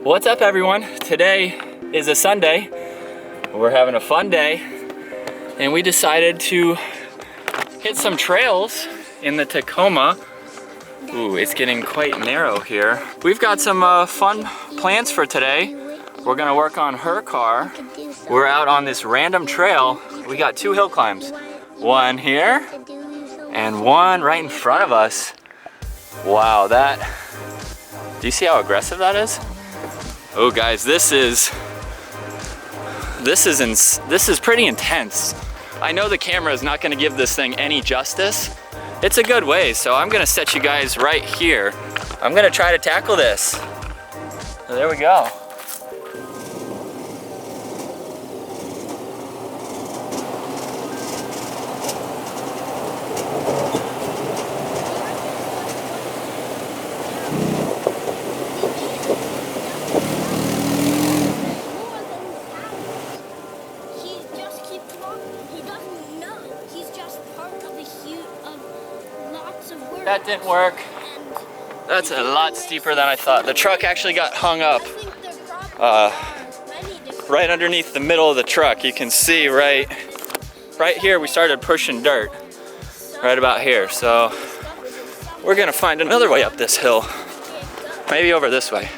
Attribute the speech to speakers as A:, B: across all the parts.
A: What's up, everyone? Today is a Sunday. We're having a fun day, and we decided to hit some trails in the Tacoma. Ooh, it's getting quite narrow here. We've got some fun plans for today. We're gonna work on her car. We're out on this random trail. We got 2 hill climbs. One here, and one right in front of us. Wow, do you see how aggressive that is? Oh guys, this is pretty intense. I know the camera is not gonna give this thing any justice. It's a good way, so I'm gonna set you guys right here. I'm gonna try to tackle this. So there we go. That didn't work. That's a lot steeper than I thought. The truck actually got hung up right underneath the middle of the truck. You can see right here we started pushing dirt right about here. So we're gonna find another way up this hill. Maybe over this way.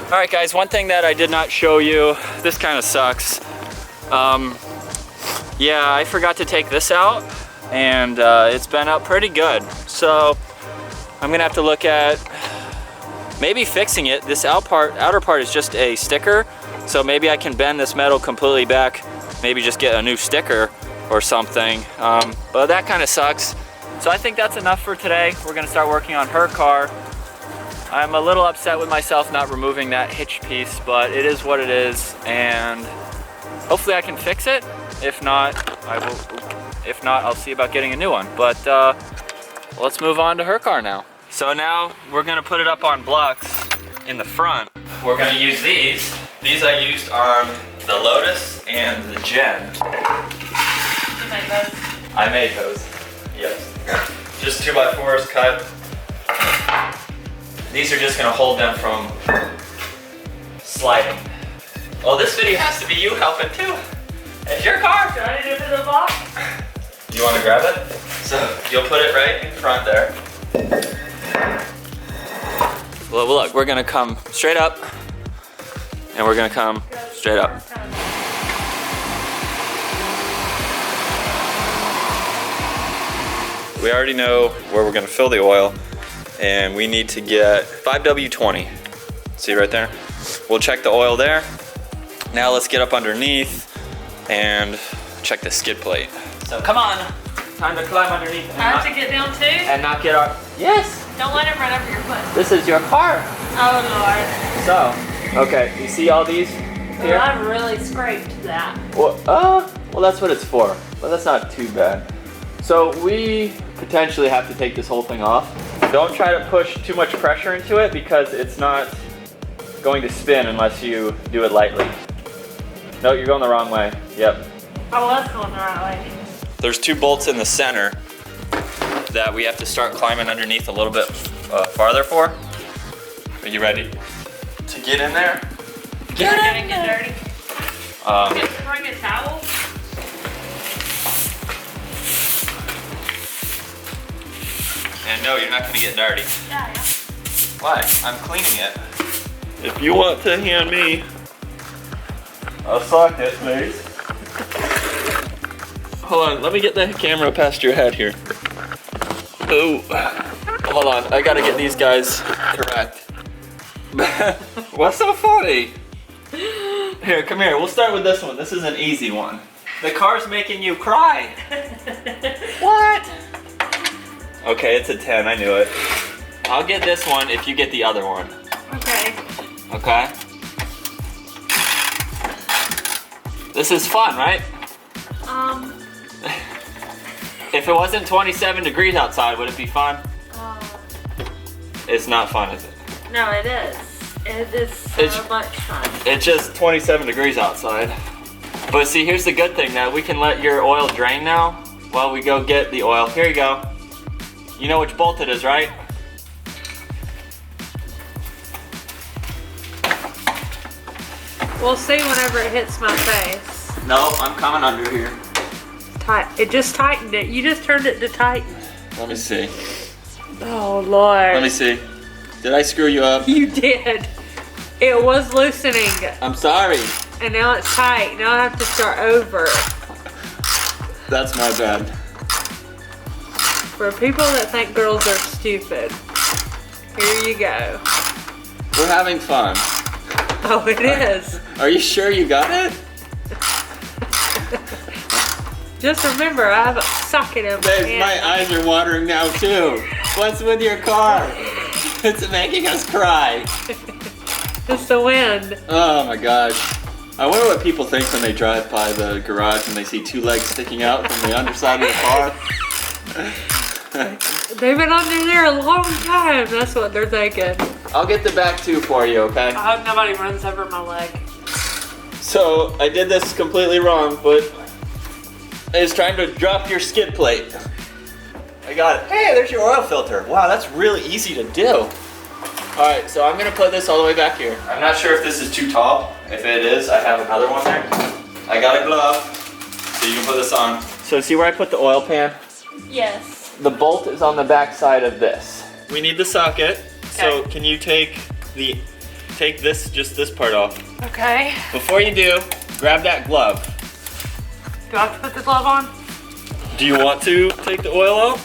A: All right guys, one thing that I did not show you, this kind of sucks. Yeah, I forgot to take this out, and it's been out pretty good. So I'm gonna have to look at maybe fixing it. This outer part is just a sticker, so maybe I can bend this metal completely back, maybe just get a new sticker or something. But that kind of sucks. So I think that's enough for today. We're gonna start working on her car. I'm a little upset with myself not removing that hitch piece, but it is what it is, and hopefully I can fix it. If not, I'll see about getting a new one. But let's move on to her car now. So now we're gonna put it up on blocks in the front. We're gonna use these. These I used on the Lotus and the Gen.
B: You made those?
A: I made those, yes. Just 2x4s cut. These are just gonna hold them from sliding. Oh, this video has to be you helping too. It's your car.
B: Do I need to put the box?
A: You wanna grab it? So you'll put it right in front there. Well, look, we're gonna come straight up, and we're gonna come straight up. We already know where we're gonna fill the oil. And we need to get 5W20. See right there? We'll check the oil there. Now let's get up underneath and check the skid plate. So come on, time to climb underneath.
B: I have to get down too?
A: And not get our, yes!
B: Don't let it run over your foot.
A: This is your car.
B: Oh Lord.
A: So, okay, you see all these here?
B: Well, I've really scraped that.
A: Well, that's what it's for, but that's not too bad. So we potentially have to take this whole thing off. Don't try to push too much pressure into it because it's not going to spin unless you do it lightly. No, you're going the wrong way. Yep.
B: I was going the right way.
A: There's 2 bolts in the center that we have to start climbing underneath a little bit farther for. Are you ready to get in there?
B: Get in there. Get dirty. Bring a towel.
A: And no, you're not gonna get dirty.
B: Yeah.
A: Why? I'm cleaning it. If you want to hand me a socket, please. Hold on, let me get the camera past your head here. Oh, hold on, I gotta get these guys correct. What's so funny? Here, come here, we'll start with this one. This is an easy one. The car's making you cry. What? Okay, it's a 10, I knew it. I'll get this one if you get the other one.
B: Okay.
A: Okay? This is fun, right? If it wasn't 27 degrees outside, would it be fun? It's not fun, is it?
B: No, it is. It is so much fun.
A: It's just 27 degrees outside. But see, here's the good thing that we can let your oil drain now while we go get the oil. Here you go. You know which bolt it is, right?
B: We'll see whenever it hits my face.
A: No, I'm coming under here.
B: Tight. It just tightened it. You just turned it to tighten.
A: Let me see.
B: Oh, Lord.
A: Let me see. Did I screw you up?
B: You did. It was loosening.
A: I'm sorry.
B: And now it's tight. Now I have to start over.
A: That's my bad.
B: For people that think girls are stupid, here you go.
A: We're having fun.
B: Oh, it is.
A: Are you sure you got it?
B: Just remember, I have a socket in my
A: Babe,
B: hand.
A: my eyes are watering now too. What's with your car? It's making us cry.
B: It's the wind.
A: Oh my gosh. I wonder what people think when they drive by the garage and they see two legs sticking out from the underside of the car.
B: They've been under there a long time. That's what they're thinking.
A: I'll get the back two for you, okay?
B: I hope nobody runs over my leg.
A: So, I did this completely wrong, but it's time to drop your skid plate. I got it. Hey, there's your oil filter. Wow, that's really easy to do. All right, so I'm gonna put this all the way back here. I'm not sure if this is too tall. If it is, I have another one there. I got a glove, so you can put this on. So see where I put the oil pan?
B: Yes.
A: The bolt is on the back side of this. We need the socket. So can you take just this part off?
B: Okay.
A: Before you do, grab that glove.
B: Do I have to put the glove on?
A: Do you want to take the oil out?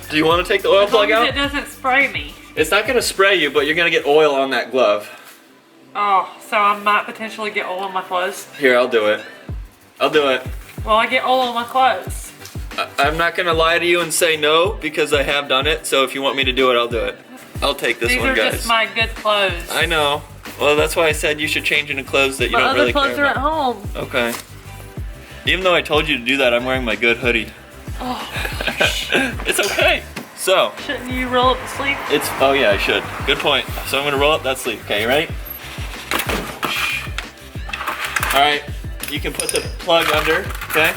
A: Do you want to take the oil plug out?
B: As long as it doesn't spray me.
A: It's not gonna spray you, but you're gonna get oil on that glove.
B: Oh, so I might potentially get oil on my clothes.
A: Here, I'll do it. I'll do it.
B: Well, I get oil on my clothes.
A: I'm not gonna lie to you and say no, because I have done it, so if you want me to do it, I'll do it. I'll take this one, guys.
B: These are just my good clothes.
A: I know. Well, that's why I said you should change into clothes that you don't really care about.
B: My other clothes are at home.
A: Okay. Even though I told you to do that, I'm wearing my good hoodie.
B: Oh,
A: It's okay. So.
B: Shouldn't you roll up the sleeve?
A: Oh yeah, I should. Good point. So I'm gonna roll up that sleeve. Okay, you ready? All right, you can put the plug under, okay?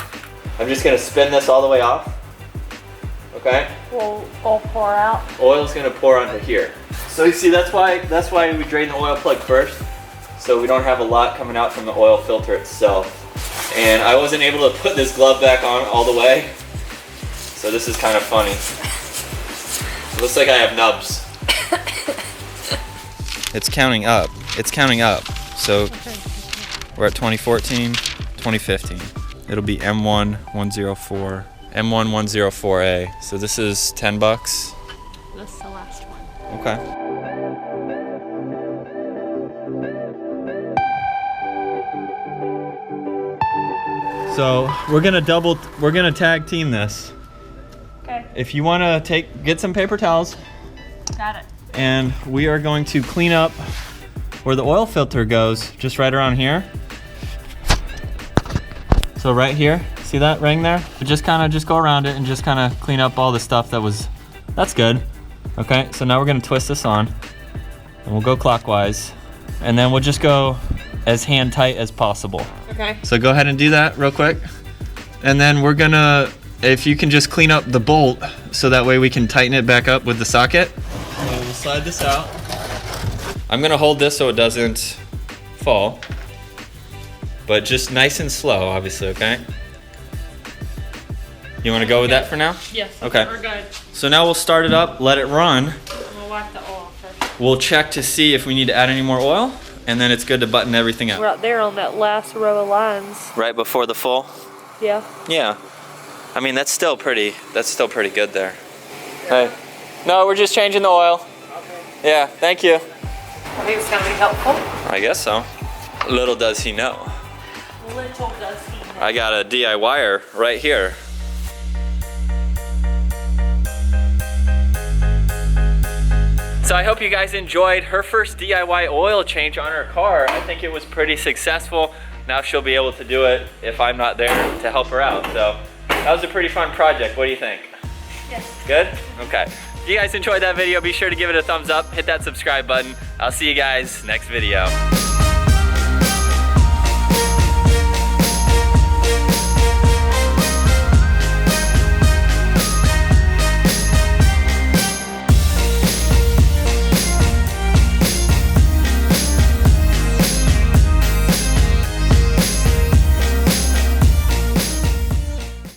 A: I'm just gonna spin this all the way off, okay?
B: Will oil pour out?
A: Oil's gonna pour under here. So you see, that's why we drain the oil plug first, so we don't have a lot coming out from the oil filter itself. And I wasn't able to put this glove back on all the way, so this is kind of funny. It looks like I have nubs. It's counting up. It's counting up. So we're at 2014, 2015. It'll be M1104, M1104A. So this is $10.
B: This is the last one.
A: Okay. So we're gonna tag team this.
B: Okay.
A: If you wanna get some paper towels.
B: Got it.
A: And we are going to clean up where the oil filter goes, just right around here. So right here, see that ring there? Just go around it and just kind of clean up all the stuff that's good. Okay, so now we're gonna twist this on and we'll go clockwise. And then we'll just go as hand tight as possible.
B: Okay.
A: So go ahead and do that real quick. And then we're gonna, if you can just clean up the bolt so that way we can tighten it back up with the socket. So we'll slide this out. I'm gonna hold this so it doesn't fall. But just nice and slow, obviously, okay? You wanna go with that for now?
B: Yes.
A: Okay.
B: We're good.
A: So now we'll start it up, let it run.
B: We'll wipe the oil first.
A: We'll check to see if we need to add any more oil, and then it's good to button everything up.
B: Right there on that last row of lines.
A: Right before the full?
B: Yeah.
A: Yeah. I mean, that's still pretty good there. Hey. No, we're just changing the oil.
B: Okay.
A: Yeah, thank you.
B: I think it's gonna be helpful.
A: I guess so. Little does he know.
B: Little does he know.
A: I got a DIYer right here. So I hope you guys enjoyed her first DIY oil change on her car. I think it was pretty successful. Now she'll be able to do it if I'm not there to help her out. So that was a pretty fun project. What do you think?
B: Yes.
A: Good? Okay. If you guys enjoyed that video, be sure to give it a thumbs up, hit that subscribe button. I'll see you guys next video.